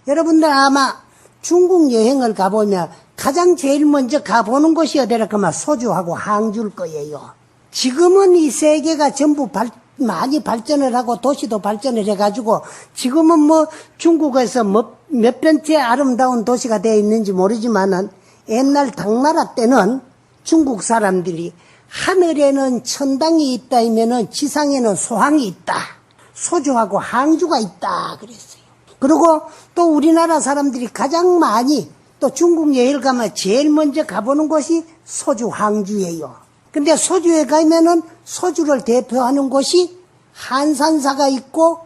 여러분들 아마 중국 여행을 가보면 가장 제일 먼저 가보는 곳이 어디라 그러면 소주하고 항주일 거예요. 지금은 이 세계가 전부 많이 발전을 하고 도시도 발전을 해가지고 지금은 뭐 중국에서 몇 번째 아름다운 도시가 되어 있는지 모르지만은 옛날 당나라 때는 중국 사람들이 하늘에는 천당이 있다면은 지상에는 소항이 있다. 소주하고 항주가 있다 그랬어요. 그리고 또 우리나라 사람들이 가장 많이 또 중국 여행을 가면 제일 먼저 가보는 곳이 소주 항주예요. 근데 소주에 가면은 소주를 대표하는 곳이 한산사가 있고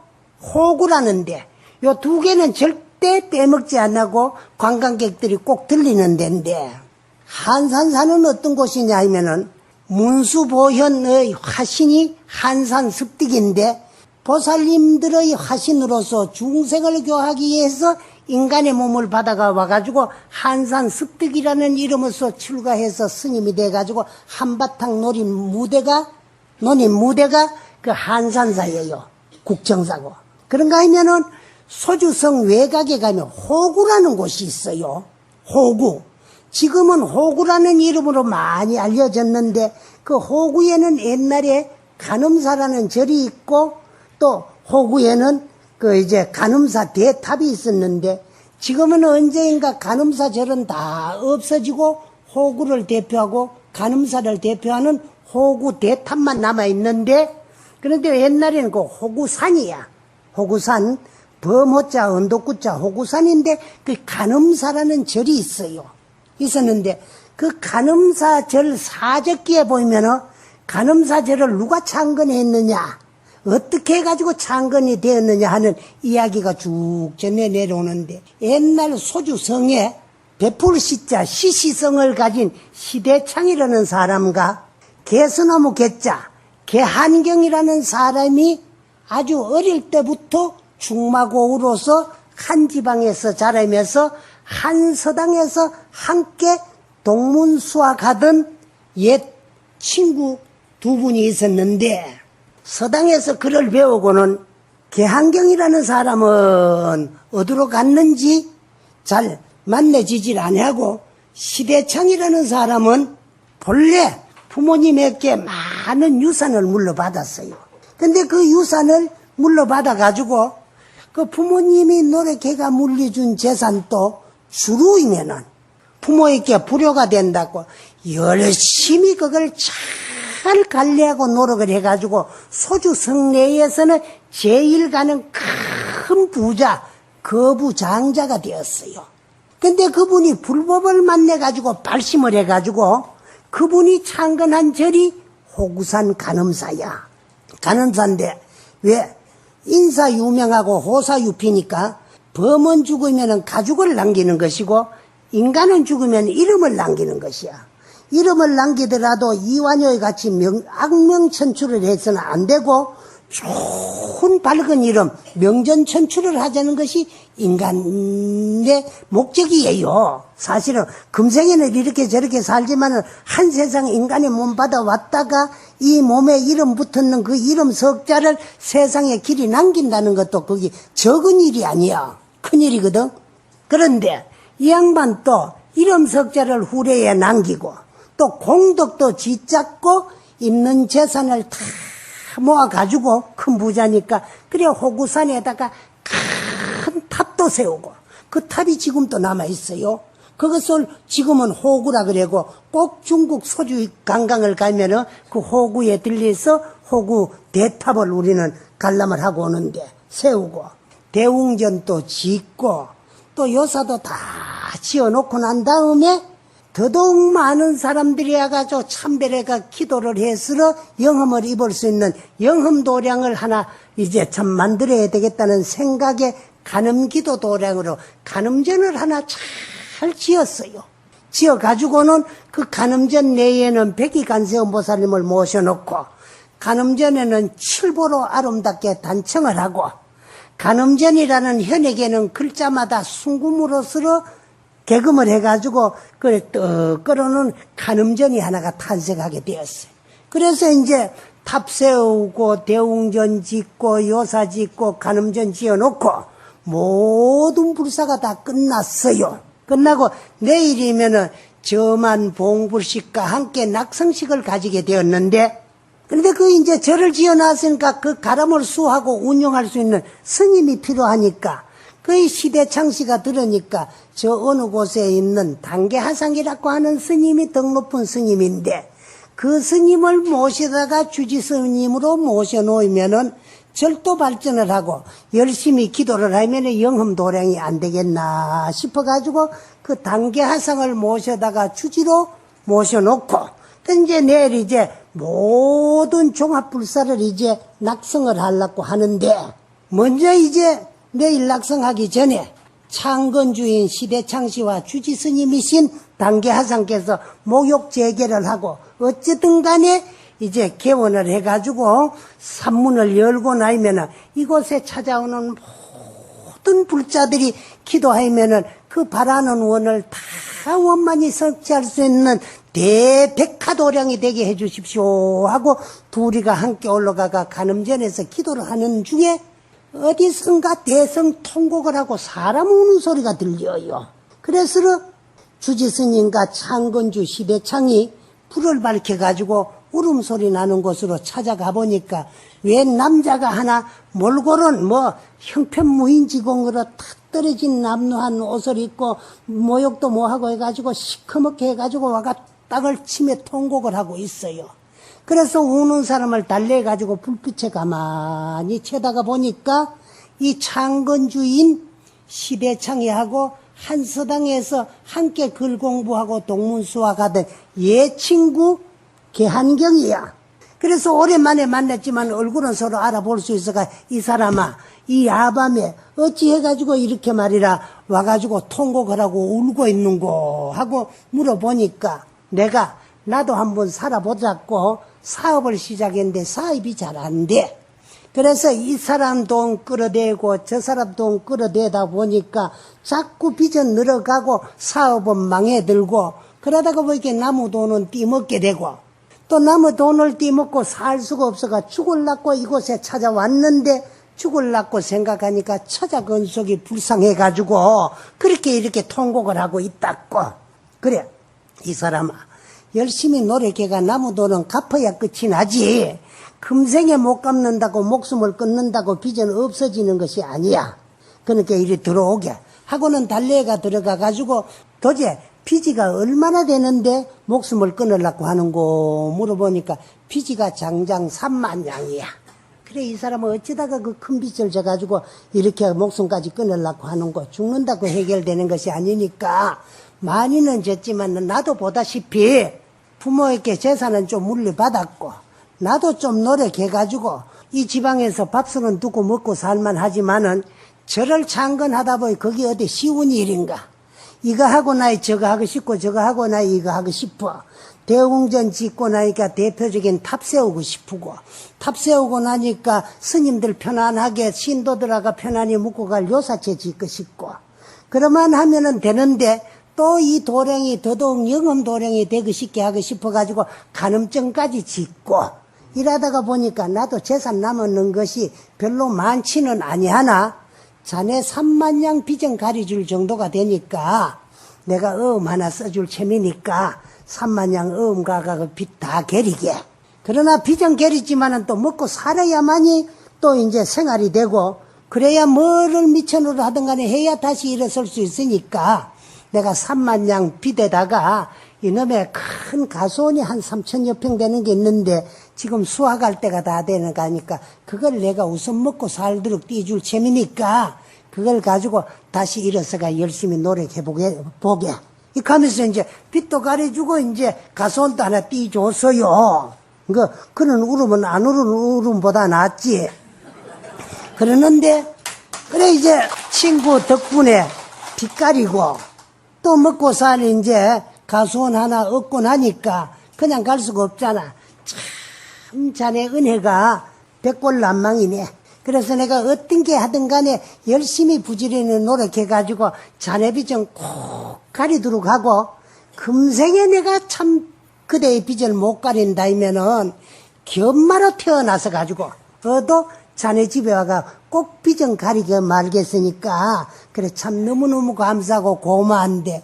호구라는데 요 두 개는 절대 빼먹지 안 하고 관광객들이 꼭 들리는 데인데 한산사는 어떤 곳이냐 하면은 문수보현의 화신이 한산습득인데 보살님들의 화신으로서 중생을 교하기 위해서 인간의 몸을 받아가 와가지고 한산습득이라는 이름으로서 출가해서 스님이 돼가지고 한바탕 노린 무대가 그 한산사예요. 국정사고. 그런가 하면은 소주성 외곽에 가면 호구라는 곳이 있어요. 호구. 지금은 호구라는 이름으로 많이 알려졌는데 그 호구에는 옛날에 간음사라는 절이 있고 또 호구에는 그 이제 간음사 대탑이 있었는데 지금은 언제인가 간음사 절은 다 없어지고 호구를 대표하고 간음사를 대표하는 호구 대탑만 남아 있는데 그런데 옛날에는 그 호구산이야. 호구산 범호자 언덕구자 호구산인데 그 간음사라는 절이 있었는데 그 간음사절 사적기에 보면은 간음사절을 누가 창건했느냐 어떻게 해가지고 창건이 되었느냐 하는 이야기가 쭉 전해 내려오는데 옛날 소주성에 베풀시자 시시성을 가진 시대창이라는 사람과 개수나무 개자 개한경이라는 사람이 아주 어릴 때부터 중마고우로서 한 지방에서 자라면서 한 서당에서 함께 동문수학하던 옛 친구 두 분이 있었는데 서당에서 글을 배우고는 개한경이라는 사람은 어디로 갔는지 잘 만나지질 아니하고 시대창이라는 사람은 본래 부모님에게 많은 유산을 물려받았어요. 근데 그 유산을 물려받아가지고 그 부모님이 노력해가 물려준 재산도 주루이면은 부모에게 불효가 된다고 열심히 그걸 잘 관리하고 노력을 해가지고 소주성 내에서는 제일 가는 큰 부자, 거부장자가 되었어요. 근데 그분이 불법을 만나가지고 발심을 해가지고 그분이 창건한 절이 호구산 간음사야. 간음사인데 왜 인사 유명하고 호사 유피니까 범은 죽으면 가죽을 남기는 것이고 인간은 죽으면 이름을 남기는 것이야. 이름을 남기더라도 이완효의 같이 악명천출을 해서는 안 되고 좋은 밝은 이름 명전천출을 하자는 것이 인간의 목적이에요. 사실은 금생에는 이렇게 저렇게 살지만은 한 세상 인간의 몸 받아왔다가 이 몸에 이름 붙었는 그 이름 석자를 세상에 길이 남긴다는 것도 그게 적은 일이 아니야. 큰 일이거든. 그런데 이 양반 또 이름 석자를 후래에 남기고 또 공덕도 짓잡고 있는 재산을 다 모아가지고 큰 부자니까 그래 호구산에다가 큰 탑도 세우고 그 탑이 지금도 남아있어요. 그것을 지금은 호구라 그러고 꼭 중국 소주 관광을 가면은 그 호구에 들려서 호구 대탑을 우리는 관람을 하고 오는데 세우고 대웅전도 짓고 또 요사도 다 지어놓고 난 다음에 더더욱 많은 사람들이 와가지고 참배례가 기도를 해서 영험을 입을 수 있는 영험도량을 하나 이제 참 만들어야 되겠다는 생각에 간음기도 도량으로 간음전을 하나 잘 지었어요. 지어가지고는 그 간음전 내에는 백이간세음보살님을 모셔놓고 간음전에는 칠보로 아름답게 단청을 하고 간음전이라는 현에게는 글자마다 순금으로서 개금을 해가지고 끌어놓은 간음전이 하나가 탄생하게 되었어요. 그래서 이제 탑 세우고 대웅전 짓고 요사 짓고 간음전 지어놓고 모든 불사가 다 끝났어요. 끝나고 내일이면은 저만 봉불식과 함께 낙성식을 가지게 되었는데, 그런데 그 이제 절을 지어놨으니까 그 가람을 수하고 운영할 수 있는 스님이 필요하니까, 그 시대창씨가 들으니까 저 어느 곳에 있는 단계하상이라고 하는 스님이 덕 높은 스님인데, 그 스님을 모시다가 주지 스님으로 모셔놓으면은 절도 발전을 하고 열심히 기도를 하면 영험도량이 안 되겠나 싶어가지고 그 단계하상을 모셔다가 주지로 모셔놓고, 또 이제 내일 이제 모든 종합불사를 이제 낙성을 하려고 하는데, 먼저 이제 내일 낙성하기 전에 창건주인 시대창씨와 주지 스님이신 단계하상께서 목욕 재개를 하고 어쨌든 간에 이제 개원을 해가지고 산문을 열고 나면은 이곳에 찾아오는 모든 불자들이 기도하면은 그 바라는 원을 다 원만히 성취할 수 있는 대백화도량이 되게 해주십시오 하고 둘이가 함께 올라가가 간음전에서 기도를 하는 중에 어디선가 대성 통곡을 하고 사람 우는 소리가 들려요. 그래서 주지스님과 창건주 시대창이 불을 밝혀가지고 울음소리 나는 곳으로 찾아가 보니까 웬 남자가 하나 몰골은 형편무인지공으로 탁 떨어진 남루한 옷을 입고 모욕도 뭐하고 해가지고 시커멓게 해가지고 와가 땅을 치며 통곡을 하고 있어요. 그래서 우는 사람을 달래가지고 불빛에 가만히 쳐다가 보니까 이 창건주인 시대창이하고 한서당에서 함께 글 공부하고 동문수학하던 친구 개한경이야. 그래서 오랜만에 만났지만 얼굴은 서로 알아볼 수 있어가, 이 사람아, 이 야밤에 어찌 해가지고 이렇게 말이라 와가지고 통곡을 하고 울고 있는고 하고 물어보니까, 나도 한번 살아보자고 사업을 시작했는데 사업이 잘 안 돼. 그래서 이 사람 돈 끌어대고 저 사람 돈 끌어대다 보니까 자꾸 빚은 늘어가고 사업은 망해들고, 그러다가 보니까 나무 돈은 띠먹게 되고, 또 나무 돈을 띠먹고 살 수가 없어가 죽을라고 이곳에 찾아왔는데, 죽을라고 생각하니까 처자 건속이 불쌍해가지고 그렇게 이렇게 통곡을 하고 있다고. 그래, 이 사람아, 열심히 노력해가 나무 돈은 갚아야 끝이 나지, 금생에 못 갚는다고 목숨을 끊는다고 빚은 없어지는 것이 아니야. 그러니까 이리 들어오게 하고는 달래가 들어가가지고 도대체 빚이가 얼마나 되는데 목숨을 끊으려고 하는고 물어보니까 빚이가 장장 3만 양이야. 그래, 이 사람은 어찌다가 그 큰 빚을 져가지고 이렇게 목숨까지 끊으려고 하는고, 죽는다고 해결되는 것이 아니니까 많이는 졌지만 나도 보다시피 부모에게 재산은 좀 물려받았고 나도 좀 노력해가지고 이 지방에서 밥술은 두고 먹고 살만 하지만은 저를 창건하다 보니 그게 어디 쉬운 일인가. 이거 하고 나니 저거 하고 싶고 저거 하고 나니 이거 하고 싶어. 대웅전 짓고 나니까 대표적인 탑 세우고 싶고, 탑 세우고 나니까 스님들 편안하게 신도들하고 편안히 묵고 갈 요사체 짓고 싶고, 그러만 하면은 되는데 또 이 도량이 더더욱 영험 도량이 되고 싶게 하고 싶어가지고 간음정까지 짓고 이러다가 보니까 나도 재산 남았는 것이 별로 많지는 아니하나 자네 3만 양 빚은 가려줄 정도가 되니까 내가 어음 하나 써줄 셈이니까 3만 양 어음 가가 그 빚 다 게리게. 그러나 빚은 게리지만은 또 먹고 살아야만이 또 이제 생활이 되고, 그래야 뭐를 미천으로 하든 간에 해야 다시 일어설 수 있으니까 내가 3만 양 빚에다가 이놈의 큰 가수원이 한 3천여 평 되는 게 있는데 지금 수확할 때가 다 되는 거니까 그걸 내가 우선 먹고 살도록 띄줄 셈이니까 그걸 가지고 다시 일어서가 열심히 노력해보게. 이렇게 하면서 이제 빚도 가려주고 이제 가수원도 하나 띄줘서요. 그런 울음은 안 우는 울음보다 낫지. 그러는데, 그래 이제 친구 덕분에 빚 가리고 또 먹고 사는 이제 가수원 하나 얻고 나니까 그냥 갈 수가 없잖아. 참 자네 은혜가 백골난망이네. 그래서 내가 어떤 게 하든 간에 열심히 부지런히 노력해가지고 자네 빚은 꼭 가리도록 하고, 금생에 내가 참 그대의 빚을 못 가린다면은 견마로 태어나서 가지고 얻어 자네 집에 와가 꼭 비전 가리게 말겠으니까 그래 참 너무너무 감사하고 고마운데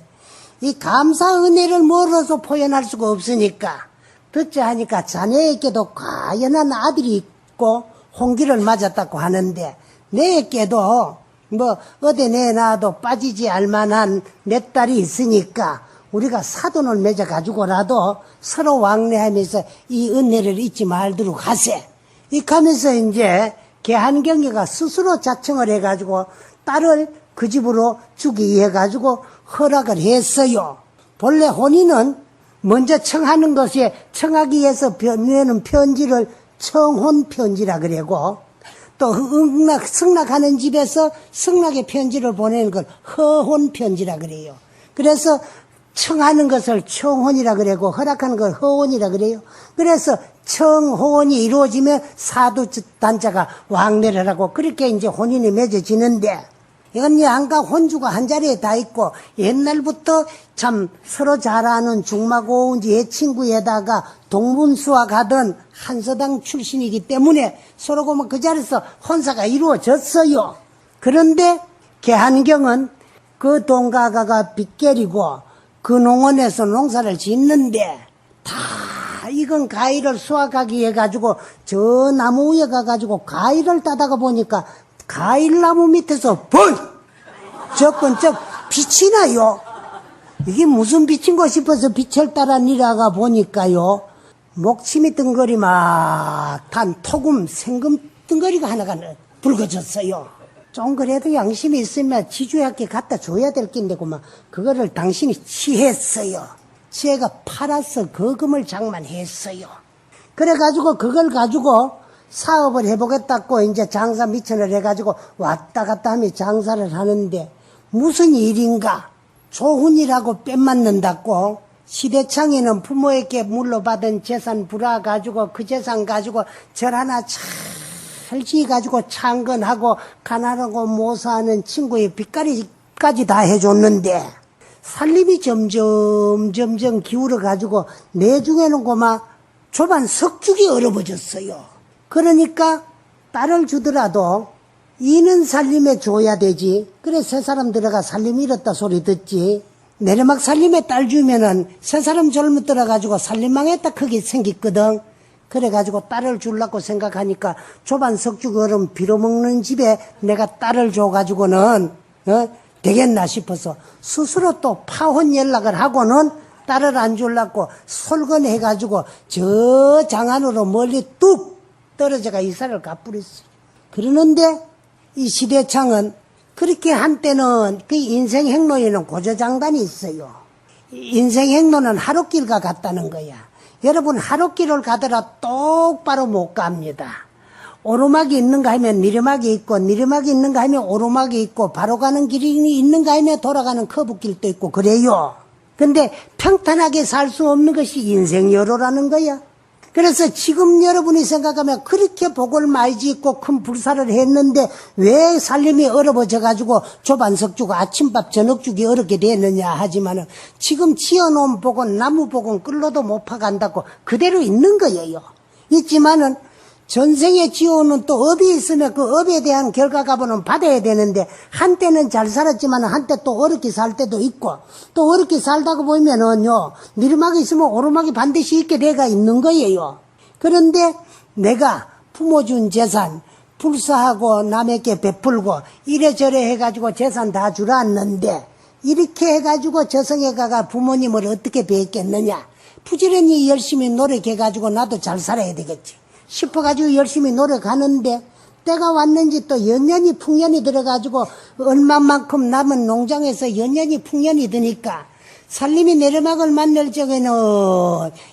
이 감사 은혜를 뭐로서 표현할 수가 없으니까 듣자 하니까 자네에게도 과연한 아들이 있고 홍기를 맞았다고 하는데 내에게도 뭐 어디 내놔도 빠지지 않을만한 내 딸이 있으니까 우리가 사돈을 맺어 가지고라도 서로 왕래하면서 이 은혜를 잊지 말도록 하세. 이렇게 하면서 이제 개한경이가 스스로 자청을 해가지고 딸을 그 집으로 주기 위해 가지고 허락을 했어요. 본래 혼인은 먼저 청하는 것에 청하기 위해서 내는 편지를 청혼 편지라 그러고 또 승낙하는 집에서 승낙의 편지를 보내는 걸 허혼 편지라 그래요. 그래서 청하는 것을 청혼이라 그러고 허락하는 걸 허혼이라 그래요. 그래서 청혼이 이루어지면 사두 단자가 왕래를 하고 그렇게 이제 혼인이 맺어지는데 이건 양가 혼주가 한 자리에 다 있고 옛날부터 참 서로 잘 아는 중마고운 제 친구에다가 동문수와 가던 한서당 출신이기 때문에 서로 보면 그 자리에서 혼사가 이루어졌어요. 그런데 개한경은 그 동가가가 빚개리고 그 농원에서 농사를 짓는데 다 익은 가위를 수확하기 위해 가지고 저 나무 위에 가가지고 가위를 따다가 보니까 가일나무 밑에서 저건쩍 빛이 나요. 이게 무슨 빛인 거 싶어서 빛을 따라 내려가 보니까요. 목침이 덩거리만 탄 토금 생금 덩거리가 하나가 붉어졌어요. 좀 그래도 양심이 있으면 지주학교 갖다 줘야 될 낀데구만. 그거를 당신이 취했어요. 취해가 팔아서 그 금을 장만했어요. 그래가지고 그걸 가지고 사업을 해보겠다고 이제 장사 미천을 해가지고 왔다 갔다 하며 장사를 하는데 무슨 일인가 조훈이라고 뺨맞는다고 시대창에는 부모에게 물러받은 재산 불어가지고 그 재산 가지고 절 하나 잘 지어가지고 창건하고 가난하고 모사하는 친구의 빚가리까지 다 해줬는데 살림이 점점 기울어가지고 내중에는 고마 조반 석죽이 얼어버졌어요. 그러니까 딸을 주더라도 이는 살림에 줘야 되지. 그래 세 사람 들어가 살림 잃었다 소리 듣지. 내리막 살림에 딸 주면은 세 사람 젊어 들어가지고 살림 망했다 크게 생겼거든. 그래가지고 딸을 주려고 생각하니까 조반 석죽 얼음 빌어먹는 집에 내가 딸을 줘가지고는 되겠나 싶어서 스스로 또 파혼 연락을 하고는 딸을 안 주려고 솔건해가지고 저 장안으로 멀리 뚝 떨어져가 이사를 가버렸어. 그러는데 이 시대창은 그렇게 한때는 그 인생 행로에는 고조장단이 있어요. 인생 행로는 하루길과 같다는 거야. 여러분 하루길을 가더라 똑바로 못 갑니다. 오르막이 있는가 하면 내리막이 있고 내리막이 있는가 하면 오르막이 있고 바로 가는 길이 있는가 하면 돌아가는 커브길도 있고 그래요. 근데 평탄하게 살 수 없는 것이 인생여로라는 거야. 그래서 지금 여러분이 생각하면 그렇게 복을 많이 짓고 큰 불사를 했는데 왜 살림이 얼어버져가지고 조반석주고 아침밥 저녁죽이 어렵게 됐느냐 하지만은 지금 지어놓은 복은 나무 복은 끌러도 못 파간다고 그대로 있는 거예요. 있지만은 전생에 지어오는 또 업이 있으면 그 업에 대한 결과값은 받아야 되는데 한때는 잘 살았지만 한때 또 어렵게 살 때도 있고 또 어렵게 살다가 보면은요 내리막이 있으면 오르막이 반드시 있게 돼가 있는 거예요. 그런데 내가 부모 준 재산 불사하고 남에게 베풀고 이래저래 해가지고 재산 다 줄었는데 이렇게 해가지고 저승에 가가 부모님을 어떻게 뵙겠느냐. 부지런히 열심히 노력해가지고 나도 잘 살아야 되겠지 싶어가지고 열심히 노력하는데 때가 왔는지 또 연년이 풍년이 들어가지고 얼마만큼 남은 농장에서 연년이 풍년이 드니까 살림이 내리막을 만날 적에는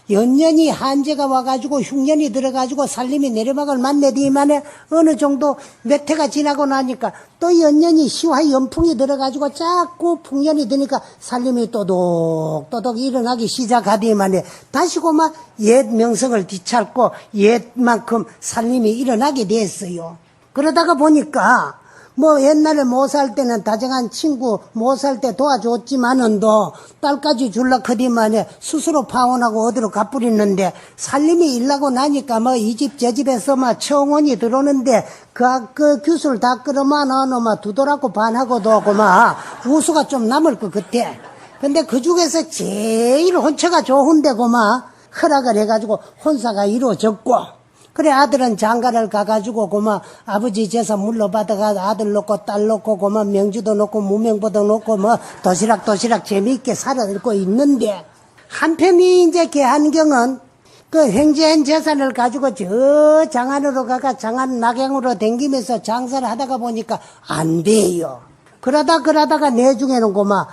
연년이 한재가 와가지고 흉년이 들어가지고 살림이 내리막을 만나디만에 어느 정도 몇 해가 지나고 나니까 또 연년이 시화 연풍이 들어가지고 자꾸 풍년이 드니까 살림이 또독또독 일어나기 시작하디만에 다시 고마 옛 명성을 뒤찾고 옛만큼 살림이 일어나게 됐어요. 그러다가 보니까 뭐 옛날에 못 살 때는 다정한 친구 못 살 때 도와줬지만은도 딸까지 줄라 커디만에 스스로 파혼하고 어디로 가버리는데 살림이 일나고 나니까 뭐 이 집 저 집에서 막 청혼이 들어오는데 그 규술 다 끌어만 넣어놓으면 두더라고 반하고도 하고 막 우수가 좀 남을 것 같아. 근데 그 중에서 제일 혼처가 좋은데 고마 허락을 해가지고 혼사가 이루어졌고, 그래 아들은 장가를 가가지고 고마 아버지 재산 물러받아가 아들 놓고 딸 놓고 고마 명주도 놓고 무명보도 놓고 뭐 도시락 재미있게 살아들고 있는데, 한편이 이제 개한경은 그 횡재한 재산을 가지고 저 장안으로 가가 장안 낙양으로 댕기면서 장사를 하다가 보니까 안 돼요. 그러다가 내중에는 고마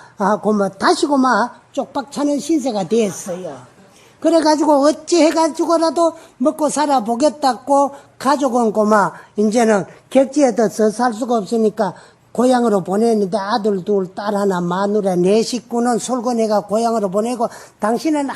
다시 고마 쪽박 차는 신세가 됐어요. 그래가지고 어찌 해가지고라도 먹고 살아보겠다고 가족은 고마 이제는 객지에도 살 수가 없으니까 고향으로 보냈는데 아들 둘 딸 하나 마누라 네 식구는 솔고내가 고향으로 보내고, 당신은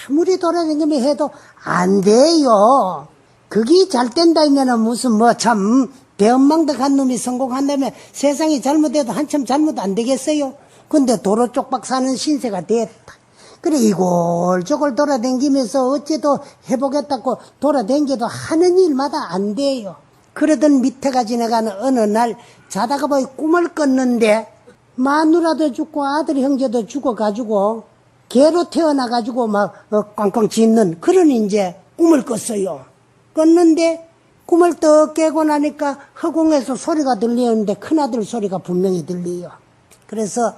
아무리 돌아다니면 해도 안 돼요. 그게 잘 된다 이면은 무슨 뭐 참 배은망덕한 놈이 성공한다면 세상이 잘못해도 한참 잘못 안 되겠어요. 근데 도로 쪽박 사는 신세가 됐다. 그래 이골저골 돌아다니면서 어째도 해보겠다고 돌아다니도 하는 일마다 안 돼요. 그러던 밑에가 지나가는 어느 날 자다가 보니 꿈을 꿨는데 마누라도 죽고 아들 형제도 죽어가지고 개로 태어나가지고 막 꽝꽝 짖는 그런 이제 꿈을 꿨어요. 꿨는데 꿈을 떡 깨고 나니까 허공에서 소리가 들리는데 큰아들 소리가 분명히 들려요. 그래서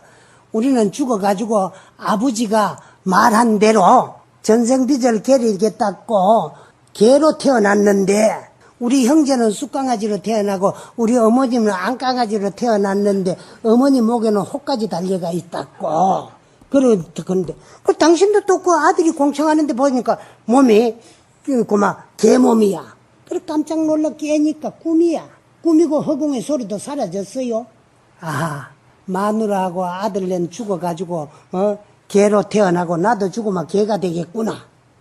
우리는 죽어가지고 아버지가 말한 대로 전생빚을 개리겠다고 개로 태어났는데, 우리 형제는 쑥강아지로 태어나고 우리 어머님은 안강아지로 태어났는데 어머니 목에는 혹까지 달려가 있다고. 그런데 그 당신도 또 그 아들이 공청하는데 보니까 몸이 그마 개몸이야. 그래 깜짝 놀라 깨니까 꿈이야. 꿈이고 허공의 소리도 사라졌어요. 아하, 마누라하고 아들낸 죽어가지고 개로 태어나고 나도 죽으면 개가 되겠구나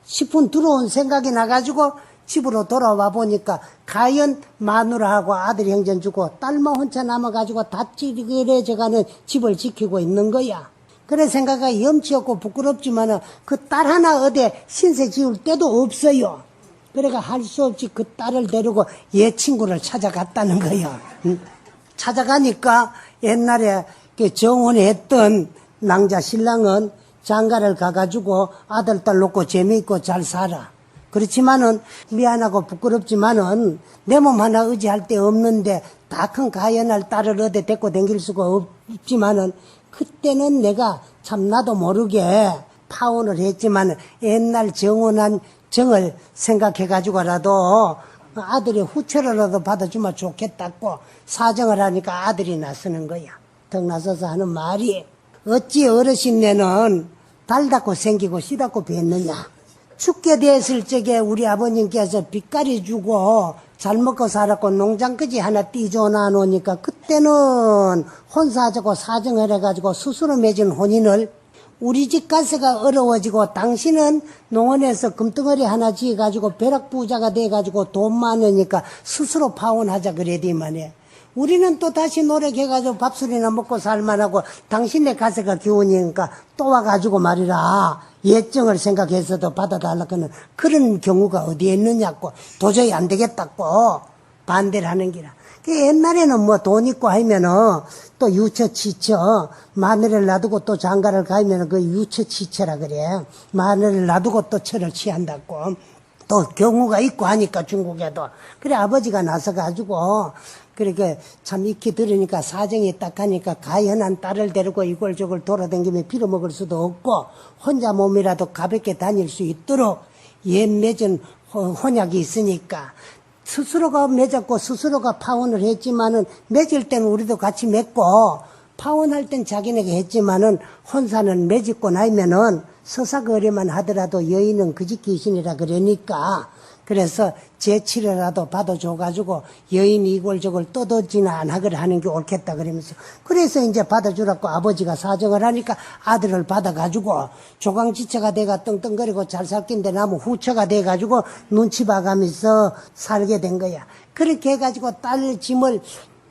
싶은 들어온 생각이 나가지고 집으로 돌아와 보니까 가연 마누라하고 아들 형제는 죽고 딸만 혼자 남아가지고 다찌그레져가는 집을 지키고 있는 거야. 그래 생각이 염치 없고 부끄럽지만은 그 딸 하나 어디 신세 지을 때도 없어요. 그래가 할 수 없이 그 딸을 데리고 얘 친구를 찾아갔다는 거야. 찾아가니까 옛날에 그 정혼했던 낭자 신랑은 장가를 가가지고 아들 딸 놓고 재미있고 잘 살아. 그렇지만은 미안하고 부끄럽지만은 내 몸 하나 의지할 데 없는데 다 큰 가연할 딸을 어디 데리고 다닐 수가 없지만은, 그때는 내가 참 나도 모르게 파혼을 했지만 옛날 정혼한 정을 생각해가지고라도 아들이 후처라도 받아주면 좋겠다고 사정을 하니까 아들이 나서는 거야. 덕 나서서 하는 말이, 어찌 어르신네는 달답고 생기고 씨답고 뵀느냐. 죽게 됐을 적에 우리 아버님께서 빚가리 주고 잘 먹고 살았고 농장까지 하나 띠줘 놔놓으니까 그때는 혼사하자고 사정을 해가지고 스스로 맺은 혼인을 우리 집 가세가 어려워지고 당신은 농원에서 금덩어리 하나 지어가지고 벼락부자가 돼가지고 돈 많으니까 스스로 파혼하자 그래야지만해. 우리는 또 다시 노력해가지고 밥술이나 먹고 살만하고 당신네 가세가 기운이니까 또 와가지고 말이라 예정을 생각해서도 받아달라고는 그런 경우가 어디에 있느냐고 도저히 안 되겠다고 반대를 하는 기라. 옛날에는 뭐 돈 있고 하면은 또 유처치처 마늘을 놔두고 또 장가를 가면은 그 유처치처라 그래. 마늘을 놔두고 또 처를 취한다고. 또 경우가 있고 하니까 중국에도. 그래 아버지가 나서가지고 그렇게 참 익히 들으니까 사정이 딱 하니까 가연한 딸을 데리고 이골저골 돌아다니며 빌어먹을 수도 없고 혼자 몸이라도 가볍게 다닐 수 있도록 옛 맺은 혼약이 있으니까 스스로가 맺었고 스스로가 파혼을 했지만은 맺을 때는 우리도 같이 맺고 파혼할 땐 자기네가 했지만은 혼사는 맺고 나면은 서사거리만 하더라도 여인은 그 집 귀신이라 그러니까 그래서 제치료라도 받아줘가지고 여인이 이골저골 떠들지는 안 하거라 하는 게 옳겠다 그러면서 그래서 이제 받아주라고 아버지가 사정을 하니까 아들을 받아가지고 조강지처가 돼가 떵떵거리고 잘 살긴데 나무 후처가 돼가지고 눈치 봐가면서 살게 된 거야. 그렇게 해가지고 딸 짐을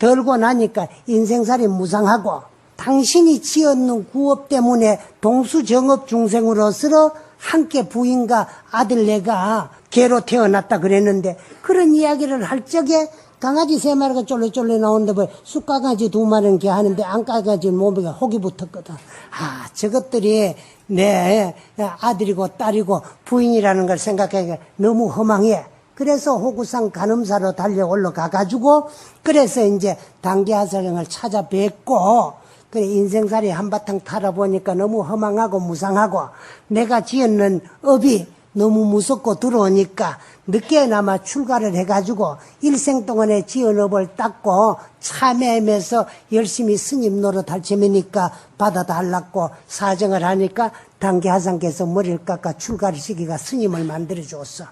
덜고 나니까 인생살이 무상하고 당신이 지었는 구업 때문에 동수정업 중생으로서 함께 부인과 아들 내가 개로 태어났다 그랬는데 그런 이야기를 할 적에 강아지 3마리가 쫄래쫄래 나오는데 뭐 쑥강아지 2마리는 개 하는데 안강아지 몸에 혹이 붙었거든. 아, 저것들이 내 아들이고 딸이고 부인이라는 걸 생각하니까 너무 허망해. 그래서 호구산 간음사로 달려 올라가가지고 그래서 이제 당귀하사령을 찾아뵙고 그래 인생살이 한바탕 탈아보니까 너무 허망하고 무상하고 내가 지었는 업이 너무 무섭고 두려우니까 늦게나마 출가를 해가지고 일생 동안에 지은 업을 닦고 참회하면서 열심히 스님 노릇할 재미니까 받아달라고 사정을 하니까 당귀하상께서 머리를 깎아 출가를 시키가 스님을 만들어줬어.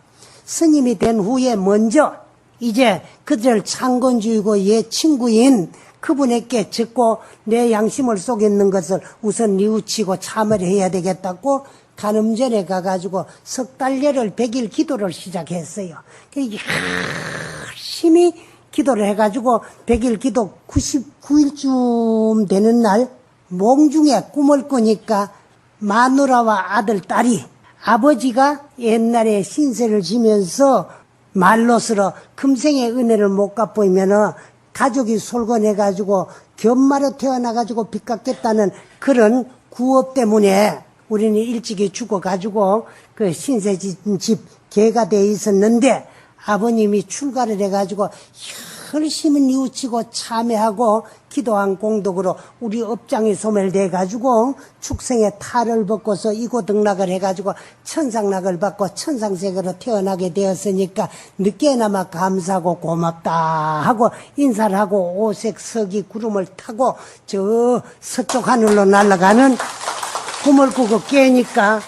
스님이 된 후에 먼저 이제 그들 창건주의고 얘 친구인 그분에게 듣고 내 양심을 속였는 것을 우선 뉘우치고 참을 해야 되겠다고 간음전에 가가지고 석 달여를 100일 기도를 시작했어요. 열심히 기도를 해가지고 100일 기도 99일쯤 되는 날 몽중에 꿈을 꾸니까 마누라와 아들, 딸이 아버지가 옛날에 신세를 지면서 말로스러 금생의 은혜를 못 갚으면은 가족이 솔건해가지고 견마로 태어나가지고 빚 갚겠다는 그런 구업 때문에 우리는 일찍이 죽어가지고 그 신세 집 개가 돼 있었는데 아버님이 출가를 해가지고 열심히 뉘우치고 참회하고 기도한 공덕으로 우리 업장이 소멸돼가지고 축생의 탈을 벗고서 이고등락을 해가지고 천상락을 받고 천상세계로 태어나게 되었으니까 늦게나마 감사하고 고맙다 하고 인사를 하고 오색 서기 구름을 타고 저 서쪽 하늘로 날아가는 꿈을 꾸고 깨니까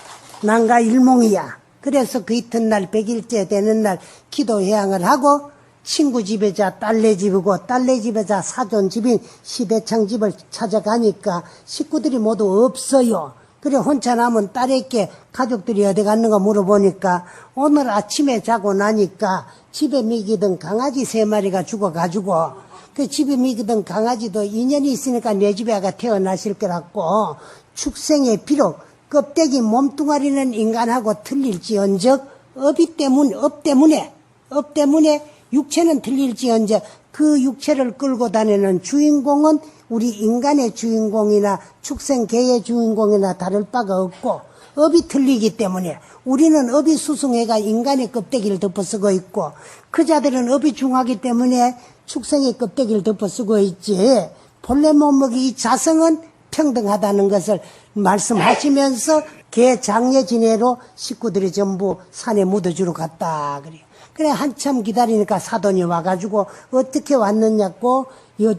난가 일몽이야. 그래서 그 이튿날 100일째 되는 날 기도 회양을 하고 친구 집에 자 딸네 집이고 딸네 집에 자 사돈 집인 시대창 집을 찾아가니까 식구들이 모두 없어요. 그래 혼자 남은 딸에게 가족들이 어디 갔는가 물어보니까 오늘 아침에 자고 나니까 집에 먹이던 강아지 3마리가 죽어가지고 그 집에 먹이던 강아지도 인연이 있으니까 내 집에 아가 태어나실 거라고 축생에 비록 껍데기 몸뚱아리는 인간하고 틀릴지언정 업 때문에 육체는 틀릴지언정 그 육체를 끌고 다니는 주인공은 우리 인간의 주인공이나 축생계의 주인공이나 다를 바가 없고 업이 틀리기 때문에 우리는 업이 수승해가 인간의 껍데기를 덮어쓰고 있고 그 자들은 업이 중하기 때문에 축생의 껍데기를 덮어쓰고 있지 본래 몸무게 이 자성은 평등하다는 것을 말씀하시면서 개 장례 진해로 식구들이 전부 산에 묻어주러 갔다 그래요. 그래 한참 기다리니까 사돈이 와가지고 어떻게 왔느냐고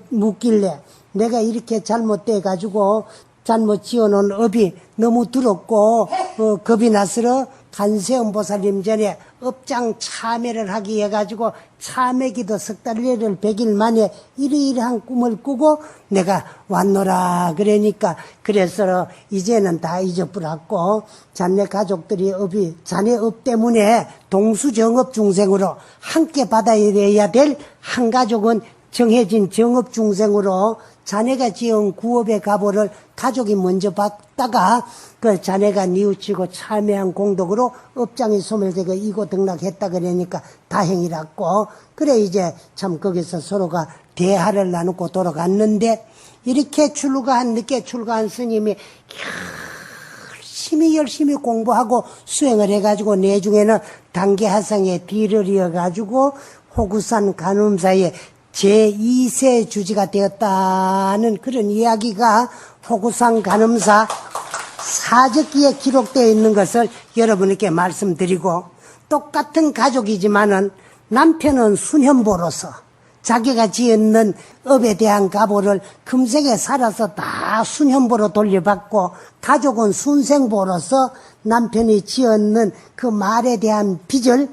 묻길래 내가 이렇게 잘못돼가지고 잘못 지어놓은 업이 너무 두렵고 겁이 나서 간세음보살님 전에 업장 참회를 하기 해가지고 참회기도 석 달여를 100일 만에 이러이러한 꿈을 꾸고 내가 왔노라 그러니까 그래서 이제는 다 잊어버렸고 자네 가족들이 자네 업 때문에 동수정업 중생으로 함께 받아야 될 한 가족은 정해진 정업 중생으로 자네가 지은 구업의 가보를 가족이 먼저 받다가 그 자네가 뉘우치고 참회한 공덕으로 업장이 소멸되고 이고등락했다 그러니까 다행이라고 그래 이제 참 거기서 서로가 대화를 나누고 돌아갔는데 이렇게 늦게 출가한 스님이 열심히 공부하고 수행을 해가지고 내중에는 당귀하상에 뒤를 이어가지고 호구산 간음사에 제2세 주지가 되었다는 그런 이야기가 호구산 간음사 사적기에 기록되어 있는 것을 여러분께 말씀드리고 똑같은 가족이지만은 남편은 순현보로서 자기가 지었는 업에 대한 가보를 금생에 살아서 다 순현보로 돌려받고 가족은 순생보로서 남편이 지었는 그 말에 대한 빚을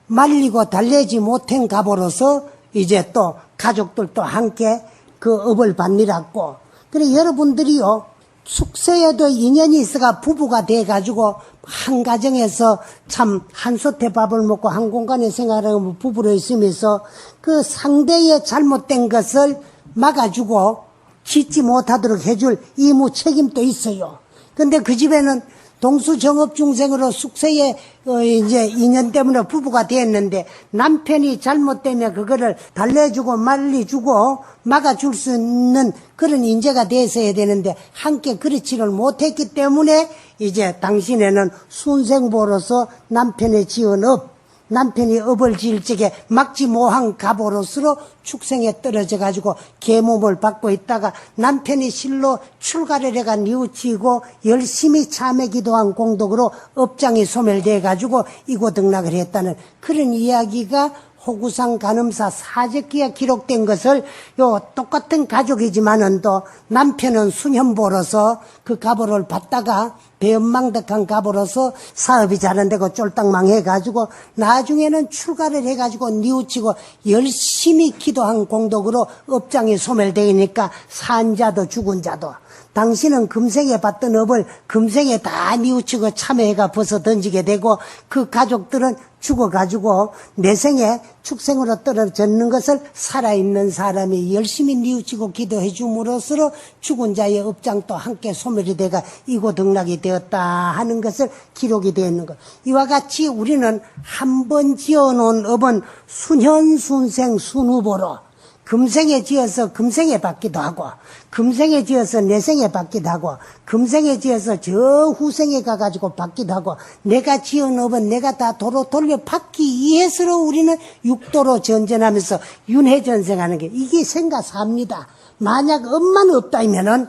말리고 달래지 못한 가보로서 이제 또 가족들도 함께 그 업을 받느라고 그래 여러분들이요 숙세에도 인연이 있어가 부부가 돼가지고 한 가정에서 참 한솥에 밥을 먹고 한 공간에 생활하고 부부로 있으면서 그 상대의 잘못된 것을 막아주고 짓지 못하도록 해줄 의무 책임도 있어요. 근데 그 집에는 동수정업 중생으로 숙세에 이제 인연 때문에 부부가 됐는데 남편이 잘못되면 그거를 달래주고 말려주고 막아줄 수 있는 그런 인재가 됐어야 되는데 함께 그렇지를 못했기 때문에 이제 당신에는 순생보로서 남편의 지은 업, 남편이 업을 지을 적에 막지 못한 갑으로서 축생에 떨어져 가지고 계몸을 받고 있다가 남편이 실로 출가를 해가 뉘우치고 열심히 참회 기도한 공덕으로 업장이 소멸돼 가지고 이고등락을 했다는 그런 이야기가 호구상 간음사 사적기에 기록된 것을 요 똑같은 가족이지만은 또 남편은 순현보로서 그 갑오를 받다가 배은망덕한 갑오로서 사업이 잘 안 되고 쫄딱 망해가지고 나중에는 출가를 해가지고 뉘우치고 열심히 기도한 공덕으로 업장이 소멸되니까 산 자도 죽은 자도 당신은 금생에 받던 업을 금생에 다 뉘우치고 참회해가 벗어 던지게 되고 그 가족들은 죽어가지고 내생에 축생으로 떨어졌는 것을 살아있는 사람이 열심히 뉘우치고 기도해 줌으로써 죽은 자의 업장도 함께 소멸이 돼가 이고등락이 되었다 하는 것을 기록이 되어 있는 것. 이와 같이 우리는 한 번 지어놓은 업은 순현순생 순후보로 금생에 지어서 금생에 받기도 하고 금생에 지어서 내생에 받기도 하고 금생에 지어서 저 후생에 가가지고 받기도 하고 내가 지은 업은 내가 다 도로 돌려 받기 위해서 우리는 육도로 전전하면서 윤회전생하는 게 이게 생가사입니다. 만약 업만 없다면은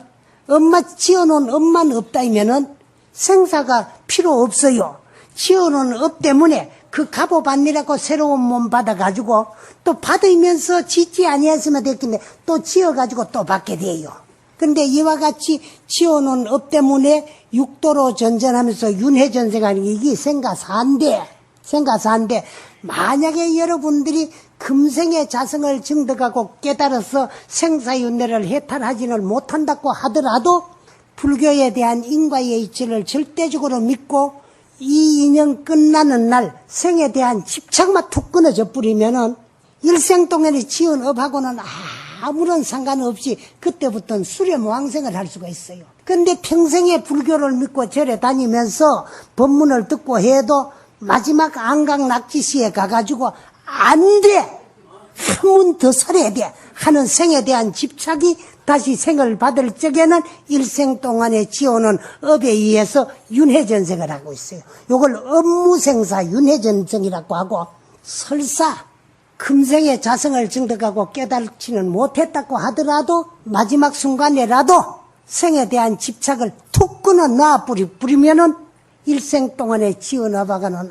엄마 지어놓은 업만 없다면은 생사가 필요 없어요. 지어놓은 업 때문에 그 갑오받느라고 새로운 몸 받아가지고 또 받으면서 짓지 아니했으면 됐겠네. 또 지어가지고 또 받게 돼요. 근데 이와 같이 지어놓은 업 때문에 육도로 전전하면서 윤회전생하는 게 이게 생가사인데 만약에 여러분들이 금생의 자성을 증득하고 깨달아서 생사윤회를 해탈하지는 못한다고 하더라도 불교에 대한 인과의 이치를 절대적으로 믿고 이 인연 끝나는 날 생에 대한 집착만 툭 끊어져 버리면은 일생 동안에 지은 업하고는 아무런 상관없이 그때부터는 수렴왕생을 할 수가 있어요. 근데 평생에 불교를 믿고 절에 다니면서 법문을 듣고 해도 마지막 안강낙지시에 가가지고 안 돼! 한 번 더 살아야 돼! 하는 생에 대한 집착이 다시 생을 받을 적에는 일생 동안에 지어놓은 업에 의해서 윤회전생을 하고 있어요. 이걸 업무생사 윤회전생이라고 하고 설사 금생의 자성을 증득하고 깨달지는 못했다고 하더라도 마지막 순간에라도 생에 대한 집착을 툭 끊어 놔버리면은 일생 동안에 지은 업하고는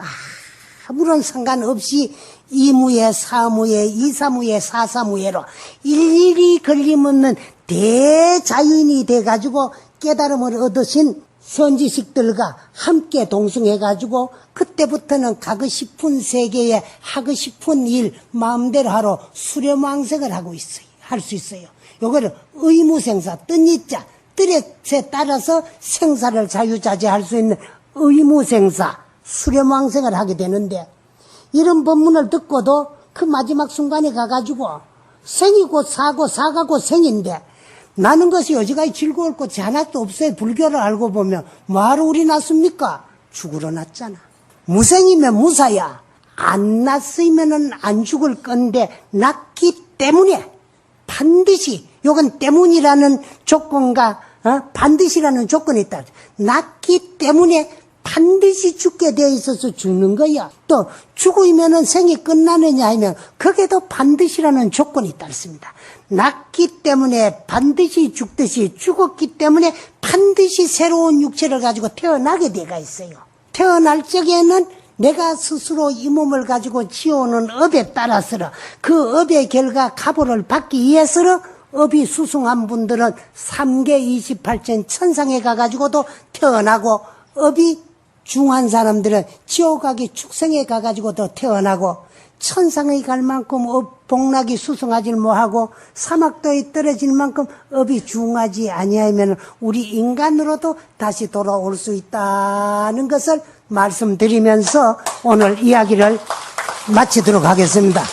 아무런 상관없이 이무예, 사무예, 이사무예, 사사무예로 일일이 걸림없는 대자유인이 돼가지고 깨달음을 얻으신 선지식들과 함께 동승해가지고 그때부터는 가고 싶은 세계에 하고 싶은 일 마음대로 하러 수렴왕생을 하고 있어요. 할 수 있어요. 요거를 의무생사, 뜻이자, 뜻에 따라서 생사를 자유자재할 수 있는 의무생사, 수렴왕생을 하게 되는데 이런 법문을 듣고도 그 마지막 순간에 가가지고 생이 곧 사고 사가 곧 생인데 나는 것이 여지까지 즐거울 것이 하나도 없어요. 불교를 알고 보면 뭐하러 우리 났습니까? 죽으러 났잖아. 무생이면 무사야. 안 났으면은 안 죽을 건데 났기 때문에 반드시 요건 때문이라는 조건과 반드시라는 조건이 있다. 났기 때문에 반드시 죽게 되어 있어서 죽는 거야. 또 죽으면은 생이 끝나느냐 하면 거기에도 반드시라는 조건이 있습니다. 났기 때문에 반드시 죽듯이 죽었기 때문에 반드시 새로운 육체를 가지고 태어나게 돼가 있어요. 태어날 적에는 내가 스스로 이 몸을 가지고 지어오는 업에 따라서 그 업의 결과 갑오를 받기 위해서 업이 수승한 분들은 3계 28천 천상에 가가지고도 태어나고 업이 중한 사람들은 지옥하기 축생에 가가지고도 태어나고 천상에 갈 만큼 복락이 수승하지 못하고 사막도에 떨어질 만큼 업이 중하지 아니하면 우리 인간으로도 다시 돌아올 수 있다는 것을 말씀드리면서 오늘 이야기를 마치도록 하겠습니다.